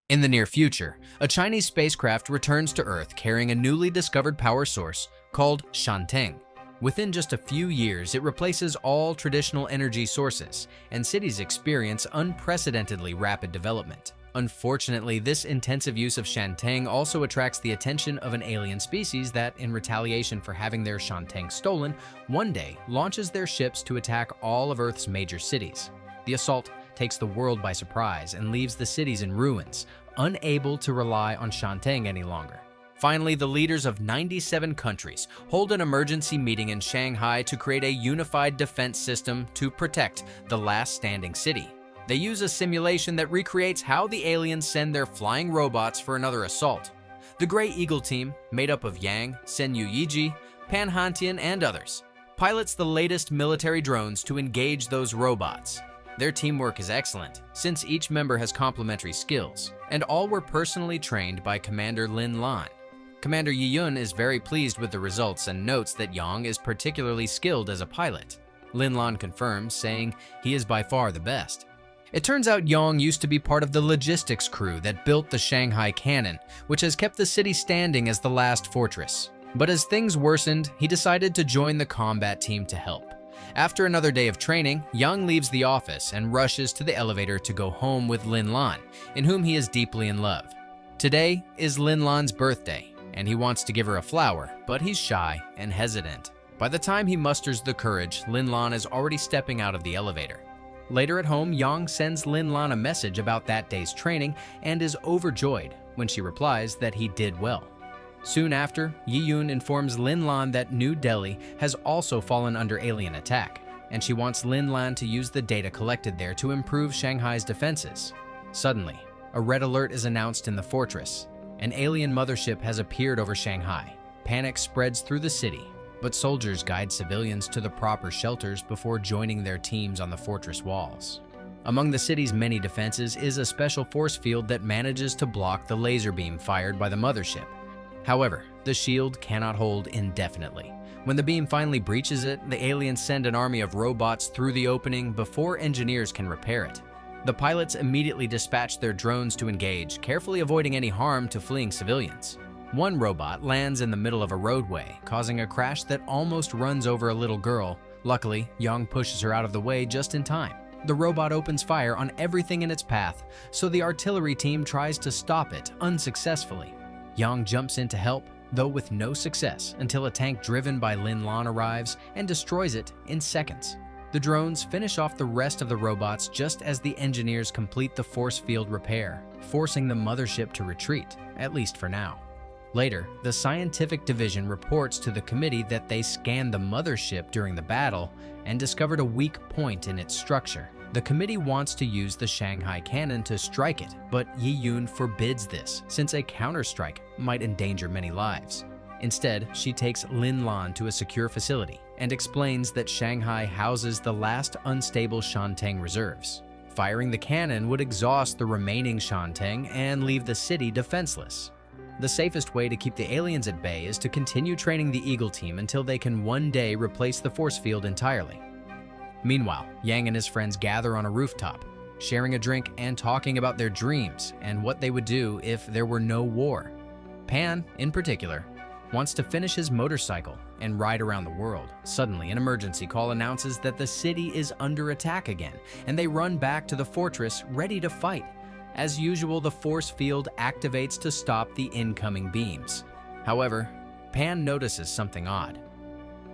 In the near future, a Chinese spacecraft returns to Earth carrying a newly discovered power source called Shanghai. Within just a few years, it replaces all traditional energy sources, and cities experience unprecedentedly rapid development. Unfortunately, this intensive use of Shanghai also attracts the attention of an alien species that, in retaliation for having their Shanghai stolen, one day launches their ships to attack all of Earth's major cities. The assault takes the world by surprise and leaves the cities in ruins, unable to rely on Shanghai any longer. Finally, the leaders of 97 countries hold an emergency meeting in Shanghai to create a unified defense system to protect the last standing city. They use a simulation that recreates how the aliens send their flying robots for another assault. The Grey Eagle team, made up of Yang, Senyu Yiji, Pan Hantian, and others, pilots the latest military drones to engage those robots. Their teamwork is excellent, since each member has complementary skills, and all were personally trained by Commander Lin Lan. Commander Yi Yun is very pleased with the results and notes that Yang is particularly skilled as a pilot. Lin Lan confirms, saying he is by far the best. It turns out Yang used to be part of the logistics crew that built the Shanghai cannon, which has kept the city standing as the last fortress. But as things worsened, he decided to join the combat team to help. After another day of training, Yang leaves the office and rushes to the elevator to go home with Lin Lan, in whom he is deeply in love. Today is Lin Lan's birthday, and he wants to give her a flower, but he's shy and hesitant. By the time he musters the courage, Lin Lan is already stepping out of the elevator. Later at home, Yang sends Lin Lan a message about that day's training and is overjoyed when she replies that he did well. Soon after, Yi Yun informs Lin Lan that New Delhi has also fallen under alien attack, and she wants Lin Lan to use the data collected there to improve Shanghai's defenses. Suddenly, a red alert is announced in the fortress. An alien mothership has appeared over Shanghai. Panic spreads through the city, but soldiers guide civilians to the proper shelters before joining their teams on the fortress walls. Among the city's many defenses is a special force field that manages to block the laser beam fired by the mothership. However, the shield cannot hold indefinitely. When the beam finally breaches it, the aliens send an army of robots through the opening before engineers can repair it. The pilots immediately dispatch their drones to engage, carefully avoiding any harm to fleeing civilians. One robot lands in the middle of a roadway, causing a crash that almost runs over a little girl. Luckily, Yang pushes her out of the way just in time. The robot opens fire on everything in its path, so the artillery team tries to stop it unsuccessfully. Yang jumps in to help, though with no success, until a tank driven by Lin Lan arrives and destroys it in seconds. The drones finish off the rest of the robots just as the engineers complete the force field repair, forcing the mothership to retreat, at least for now. Later, the scientific division reports to the committee that they scanned the mothership during the battle and discovered a weak point in its structure. The committee wants to use the Shanghai cannon to strike it, but Yi Yun forbids this, since a counterstrike might endanger many lives. Instead, she takes Lin Lan to a secure facility and explains that Shanghai houses the last unstable Shanghai reserves. Firing the cannon would exhaust the remaining Shanghai and leave the city defenseless. The safest way to keep the aliens at bay is to continue training the Eagle team until they can one day replace the force field entirely. Meanwhile, Yang and his friends gather on a rooftop, sharing a drink and talking about their dreams and what they would do if there were no war. Pan, in particular, wants to finish his motorcycle and ride around the world. Suddenly, an emergency call announces that the city is under attack again, and they run back to the fortress ready to fight. As usual, the force field activates to stop the incoming beams. However, Pan notices something odd.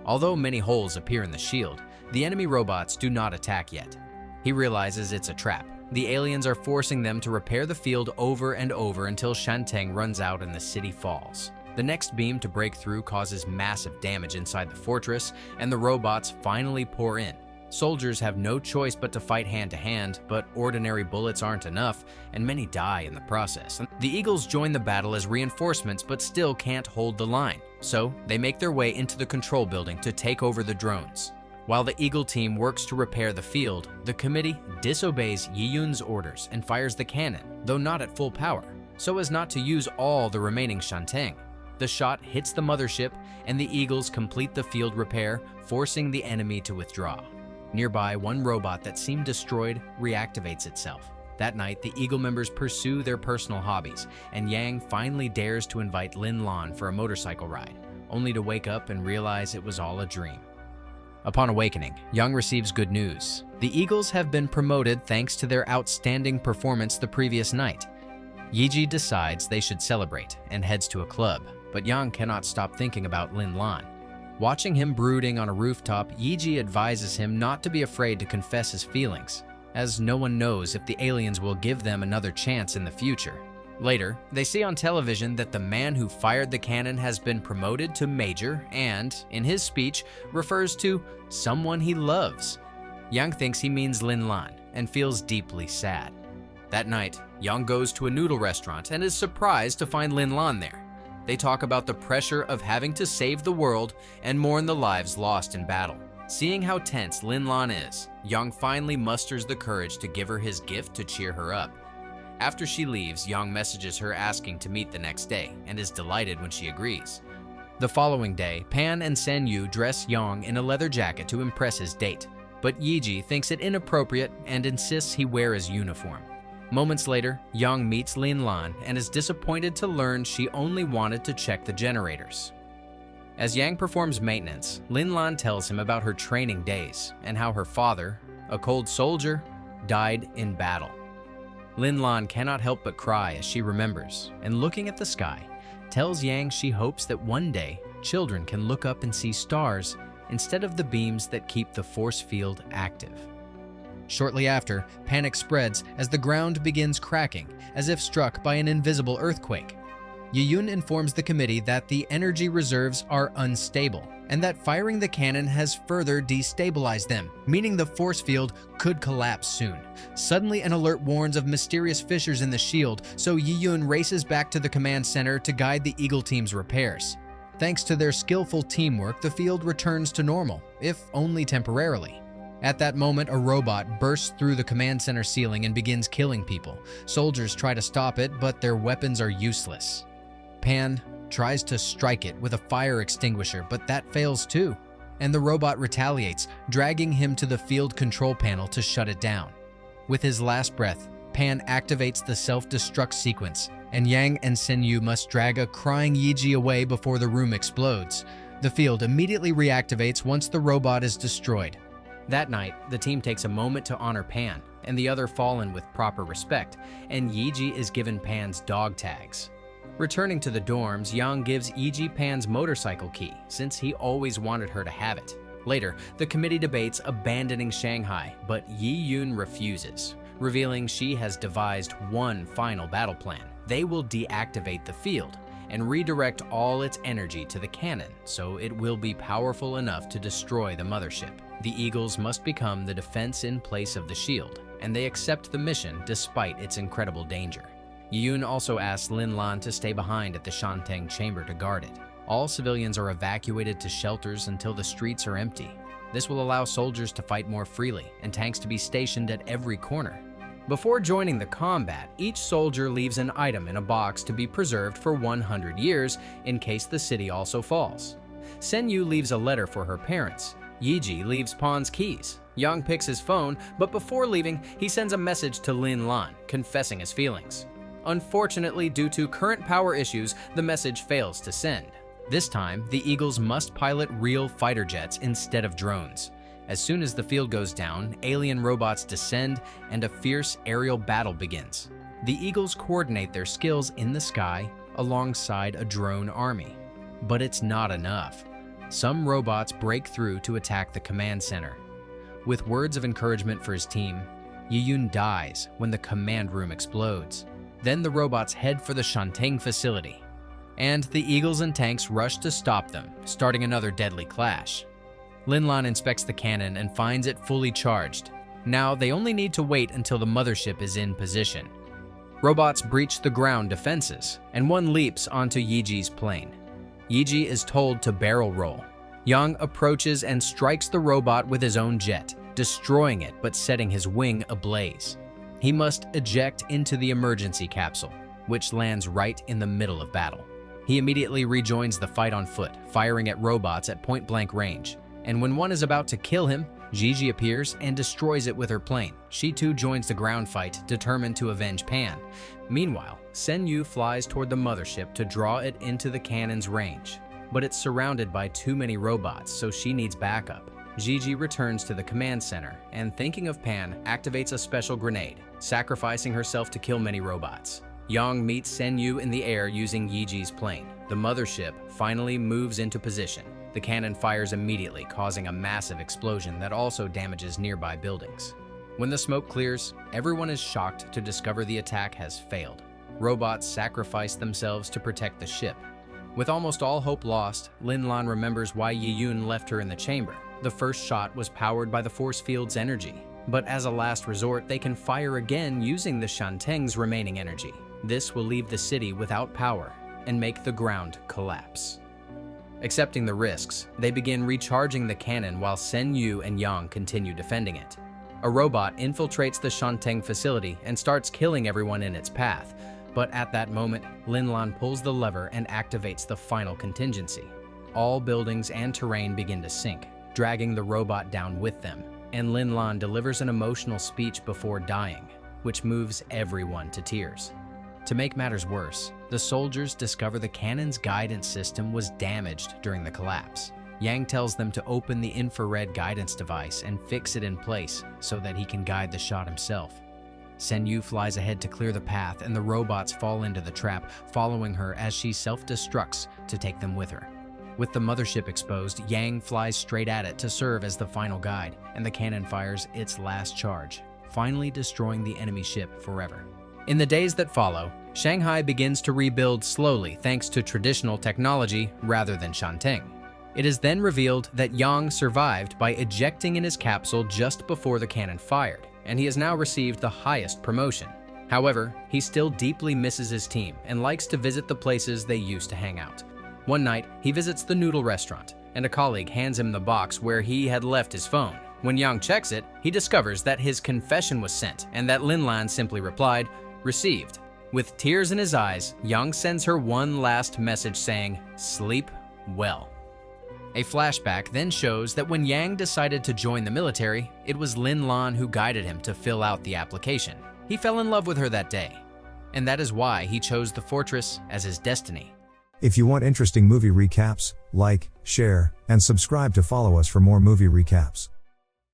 Although many holes appear in the shield, the enemy robots do not attack yet. He realizes it's a trap. The aliens are forcing them to repair the field over and over until Shanghai runs out and the city falls. The next beam to break through causes massive damage inside the fortress, and the robots finally pour in. Soldiers have no choice but to fight hand-to-hand, but ordinary bullets aren't enough, and many die in the process. The Eagles join the battle as reinforcements but still can't hold the line, so they make their way into the control building to take over the drones. While the Eagle team works to repair the field, the committee disobeys Yi Yun's orders and fires the cannon, though not at full power, so as not to use all the remaining Shanghai. The shot hits the mothership, and the Eagles complete the field repair, forcing the enemy to withdraw. Nearby, one robot that seemed destroyed reactivates itself. That night, the Eagle members pursue their personal hobbies, and Yang finally dares to invite Lin Lan for a motorcycle ride, only to wake up and realize it was all a dream. Upon awakening, Yang receives good news. The Eagles have been promoted thanks to their outstanding performance the previous night. Yiji decides they should celebrate and heads to a club, but Yang cannot stop thinking about Lin Lan. Watching him brooding on a rooftop, Yiji advises him not to be afraid to confess his feelings, as no one knows if the aliens will give them another chance in the future. Later, they see on television that the man who fired the cannon has been promoted to major and, in his speech, refers to someone he loves. Yang thinks he means Lin Lan and feels deeply sad. That night, Yang goes to a noodle restaurant and is surprised to find Lin Lan there. They talk about the pressure of having to save the world and mourn the lives lost in battle. Seeing how tense Lin Lan is, Yang finally musters the courage to give her his gift to cheer her up. After she leaves, Yang messages her asking to meet the next day and is delighted when she agrees. The following day, Pan and Sen Yu dress Yang in a leather jacket to impress his date, but Yiji thinks it inappropriate and insists he wear his uniform. Moments later, Yang meets Lin Lan and is disappointed to learn she only wanted to check the generators. As Yang performs maintenance, Lin Lan tells him about her training days and how her father, a cold soldier, died in battle. Lin Lan cannot help but cry as she remembers, and looking at the sky, tells Yang she hopes that one day children can look up and see stars instead of the beams that keep the force field active. Shortly after, panic spreads as the ground begins cracking, as if struck by an invisible earthquake. Yiyun informs the committee that the energy reserves are unstable, and that firing the cannon has further destabilized them, meaning the force field could collapse soon. Suddenly, an alert warns of mysterious fissures in the shield, so Yiyun races back to the command center to guide the Eagle team's repairs. Thanks to their skillful teamwork, the field returns to normal, if only temporarily. At that moment, a robot bursts through the command center ceiling and begins killing people. Soldiers try to stop it, but their weapons are useless. Pan tries to strike it with a fire extinguisher, but that fails too, and the robot retaliates, dragging him to the field control panel to shut it down. With his last breath, Pan activates the self-destruct sequence, and Yang and Sen Yu must drag a crying Yiji away before the room explodes. The field immediately reactivates once the robot is destroyed. That night, the team takes a moment to honor Pan and the other fallen with proper respect, and Yiji is given Pan's dog tags. Returning to the dorms, Yang gives Yiji Pan's motorcycle key, since he always wanted her to have it. Later, the committee debates abandoning Shanghai, but Yiyun refuses, revealing she has devised one final battle plan. They will deactivate the field and redirect all its energy to the cannon, so it will be powerful enough to destroy the mothership. The Eagles must become the defense in place of the shield, and they accept the mission despite its incredible danger. Yiyun also asks Lin Lan to stay behind at the Shanteng chamber to guard it. All civilians are evacuated to shelters until the streets are empty. This will allow soldiers to fight more freely and tanks to be stationed at every corner. Before joining the combat, each soldier leaves an item in a box to be preserved for 100 years in case the city also falls. Sen Yu leaves a letter for her parents. Yiji leaves Pan's keys. Yang picks his phone, but before leaving, he sends a message to Lin Lan, confessing his feelings. Unfortunately, due to current power issues, the message fails to send. This time, the Eagles must pilot real fighter jets instead of drones. As soon as the field goes down, alien robots descend and a fierce aerial battle begins. The Eagles coordinate their skills in the sky alongside a drone army. But it's not enough. Some robots break through to attack the command center. With words of encouragement for his team, Yiyun dies when the command room explodes. Then the robots head for the Shanteng facility, and the Eagles and tanks rush to stop them, starting another deadly clash. Lin Lan inspects the cannon and finds it fully charged. Now they only need to wait until the mothership is in position. Robots breach the ground defenses, and one leaps onto Yiji's plane. Yiji is told to barrel roll. Yang approaches and strikes the robot with his own jet, destroying it but setting his wing ablaze. He must eject into the emergency capsule, which lands right in the middle of battle. He immediately rejoins the fight on foot, firing at robots at point-blank range. And when one is about to kill him, Gigi appears and destroys it with her plane. She too joins the ground fight, determined to avenge Pan. Meanwhile, Sen Yu flies toward the mothership to draw it into the cannon's range. But it's surrounded by too many robots, so she needs backup. Gigi returns to the command center and, thinking of Pan, activates a special grenade, sacrificing herself to kill many robots. Yang meets Sen Yu in the air using Gigi's plane. The mothership finally moves into position. The cannon fires immediately, causing a massive explosion that also damages nearby buildings. When the smoke clears, everyone is shocked to discover the attack has failed. Robots sacrifice themselves to protect the ship. With almost all hope lost, Lin Lan remembers why Yi Yun left her in the chamber. The first shot was powered by the force field's energy, but as a last resort, they can fire again using the Shanteng's remaining energy. This will leave the city without power and make the ground collapse. Accepting the risks, they begin recharging the cannon while Sen Yu and Yang continue defending it. A robot infiltrates the Shanteng facility and starts killing everyone in its path, but at that moment, Lin Lan pulls the lever and activates the final contingency. All buildings and terrain begin to sink, dragging the robot down with them, and Lin Lan delivers an emotional speech before dying, which moves everyone to tears. To make matters worse, the soldiers discover the cannon's guidance system was damaged during the collapse. Yang tells them to open the infrared guidance device and fix it in place so that he can guide the shot himself. Sen Yu flies ahead to clear the path, and the robots fall into the trap, following her as she self-destructs to take them with her. With the mothership exposed, Yang flies straight at it to serve as the final guide, and the cannon fires its last charge, finally destroying the enemy ship forever. In the days that follow, Shanghai begins to rebuild slowly thanks to traditional technology rather than Shanteng. It is then revealed that Yang survived by ejecting in his capsule just before the cannon fired, and he has now received the highest promotion. However, he still deeply misses his team and likes to visit the places they used to hang out. One night, he visits the noodle restaurant, and a colleague hands him the box where he had left his phone. When Yang checks it, he discovers that his confession was sent and that Lin Lan simply replied, "Received." With tears in his eyes, Yang sends her one last message saying, "Sleep well." A flashback then shows that when Yang decided to join the military, it was Lin Lan who guided him to fill out the application. He fell in love with her that day, and that is why he chose the fortress as his destiny. If you want interesting movie recaps, like, share, and subscribe to follow us for more movie recaps.